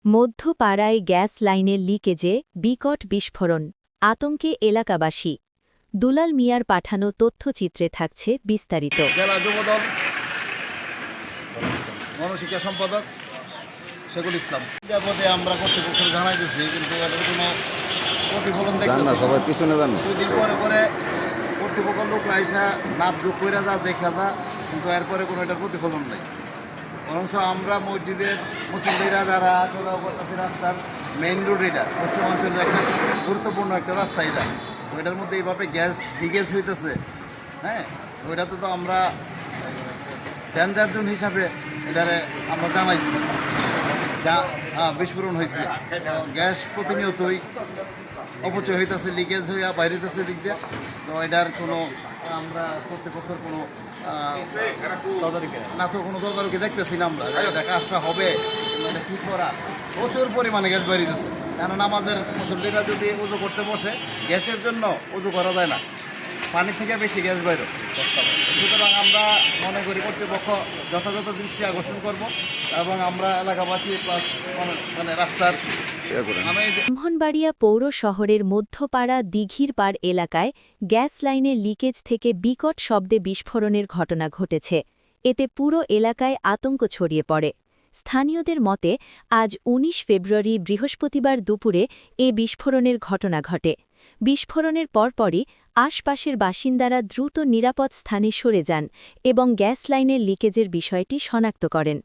মধ্যপাড়ায় gas লাইনের লিকেজে বিকট বিস্ফোরণ, আতঙ্কে এলাকাবাসী। দুলাল মিয়ার পাঠানো তথ্যচিত্রে থাকছে বিস্তারিত। জেলা যুবদল গণশিক্ষা সম্পাদক শেখুল ইসলাম। যাবতীয় আমরা কর্তৃপক্ষকে জানাইতেছি, কিন্তু এদের কোনো প্রতিফলন দেখতেছি না। সবাই পিছনে যান। 2 দিন পরে পরে কর্তৃপক্ষ লোকরা আইসা নাপ যোগ করে যা দেখা যা, কিন্তু এরপরে কোনো এটার প্রতিফলন নেই। অবশ্য আমরা মসজিদের মুসল্লিরা যারা আসলে করতেছি, রাস্তার মেইন রোড এটা পশ্চিমাঞ্চলের একটা গুরুত্বপূর্ণ একটা রাস্তা, এটা ওইটার মধ্যে এইভাবে গ্যাস লিকেজ হইতেছে। হ্যাঁ, ওইটা তো আমরা ডেঞ্জার জোন হিসাবে এটারে আমরা জানাইছি, যা বিস্ফোরণ হয়েছে। গ্যাস প্রতিনিয়তই অপচয় হইতেছে, লিকেজ হইয়া বাইরেতেছে দিক দিয়ে। তো এটার কোনো আমরা কর্তৃপক্ষের কোনো না তো কোনো তদারকি দেখতেছি না আমরা। এটা কাজটা হবে মানে ঠিক করা, প্রচুর পরিমাণে গ্যাস বাইরেতেছে। কারণ আমাদের মুসল্লিরা যদি উজু করতে বসে, গ্যাসের জন্য উজু করা যায় না, পানির থেকে বেশি গ্যাস বাইরে। সুতরাং আমরা মনে করি কর্তৃপক্ষ যথাযথ দৃষ্টি আকর্ষণ করব, এবং আমরা এলাকাবাসী মানে রাস্তার ব্রাহ্মণবাড়িয়া পৌর শহরের মধ্যপাড়া দিঘির পাড় এলাকায় গ্যাস লাইনের লিকেজ থেকে বিকট শব্দে বিস্ফোরণের ঘটনা ঘটেছে। এতে পুরো এলাকায় আতঙ্ক ছড়িয়ে পড়ে। স্থানীয়দের মতে আজ ১৯ ফেব্রুয়ারি বৃহস্পতিবার দুপুরে এ বিস্ফোরণের ঘটনা ঘটে। বিস্ফোরণের পরপরই আশপাশের বাসিন্দারা দ্রুত নিরাপদ স্থানে সরে যান এবং গ্যাস লাইনের লিকেজের বিষয়টি শনাক্ত করেন।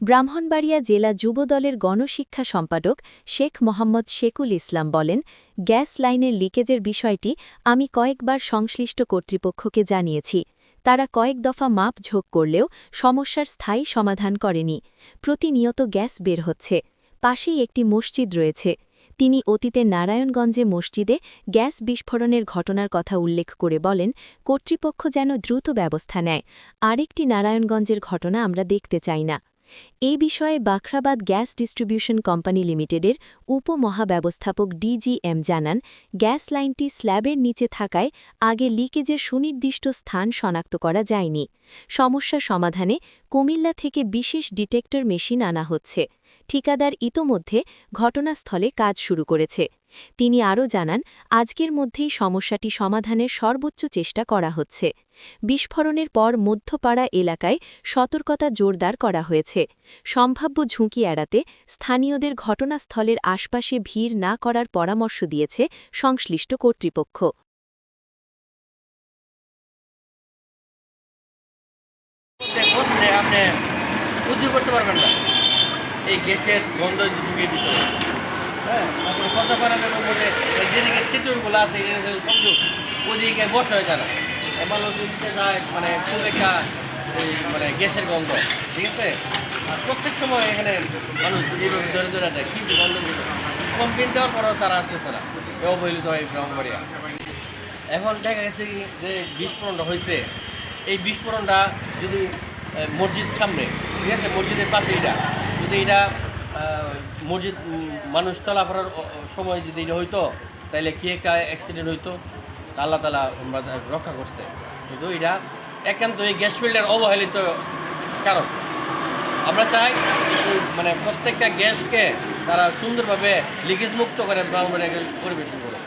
ব্রাহ্মণবাড়িয়া জেলা যুবদলের গণশিক্ষা সম্পাদক শেখ মোহাম্মদ শেখুল ইসলাম বলেন, গ্যাস লাইনের লিকেজের বিষয়টি আমি কয়েকবার সংশ্লিষ্ট কর্তৃপক্ষকে জানিয়েছি। তারা কয়েক দফা মাপ ঝোঁক করলেও সমস্যার স্থায়ী সমাধান করেনি। প্রতিনিয়ত গ্যাস বের হচ্ছে। পাশেই একটি মসজিদ রয়েছে। তিনি অতীতে নারায়ণগঞ্জে মসজিদে গ্যাস বিস্ফোরণের ঘটনার কথা উল্লেখ করে বলেন, কর্তৃপক্ষ যেন দ্রুত ব্যবস্থা নেয়। আরেকটি নারায়ণগঞ্জের ঘটনা আমরা দেখতে চাই না। এই বিষয়ে বাখরাবাদ গ্যাস ডিস্ট্রিবিউশন কোম্পানি লিমিটেডের উপমহাব্যবস্থাপক ডিজিএম জানান, গ্যাস লাইনটি স্ল্যাবের নিচে থাকায় আগে লিকেজের সুনির্দিষ্ট স্থান শনাক্ত করা যায়নি। সমস্যা সমাধানে কুমিল্লা থেকে বিশেষ ডিটেক্টর মেশিন আনা হচ্ছে। ঠিকাদার ইতোমধ্যে ঘটনাস্থলে কাজ শুরু করেছে। তিনি আরও জানান, আজকের মধ্যেই সমস্যাটি সমাধানের সর্বোচ্চ চেষ্টা করা হচ্ছে। বিস্ফোরণের পর মধ্যপাড়া এলাকায় সতর্কতা জোরদার করা হয়েছে। সম্ভাব্য ঝুঁকি এড়াতে স্থানীয়দের ঘটনাস্থলের আশপাশে ভিড় না করার পরামর্শ দিয়েছে সংশ্লিষ্ট কর্তৃপক্ষ। আপনি উদ্যোগ করতে পারবেন না, এই গ্যাসের গন্ধ ঢুকিয়ে দিতে হবে। হ্যাঁ, কথা বানানোর মধ্যে যেদিকে ছিটগুলো আছে সংযোগ, ওদিকে বস হয়ে যায় না, এবার দিতে যায় মানে খুব একটা মানে গ্যাসের গন্ধ। ঠিক আছে, আর প্রত্যেক সময় এখানে মানুষ এইভাবে ধরে ধরে দেয়, কিন্তু গন্ধ কমপ্লেন দেওয়ার পরেও তারা আসতেছে না। অবহেলিত হয় ব্রাহ্মণবাড়িয়া। এখন দেখা গেছে কি যে বিস্ফোরণটা হয়েছে, এই বিস্ফোরণটা যদি মসজিদ সামনে, ঠিক আছে, মসজিদের পাশে এটা যদি এটা মসজিদ মানুষ চলাফেরার সময় যদি এটা হইতো, তাহলে কি একটা অ্যাক্সিডেন্ট হইতো। আল্লাহ তাআলা আমরা রক্ষা করছে, কিন্তু এটা একান্ত এই গ্যাস ফিল্ডের অবহেলিত কারণ। আমরা চাই মানে প্রত্যেকটা গ্যাসকে তারা সুন্দরভাবে লিকেজ মুক্ত করে ব্রাহ্মণবাড়িয়াকে পরিবেশন করে।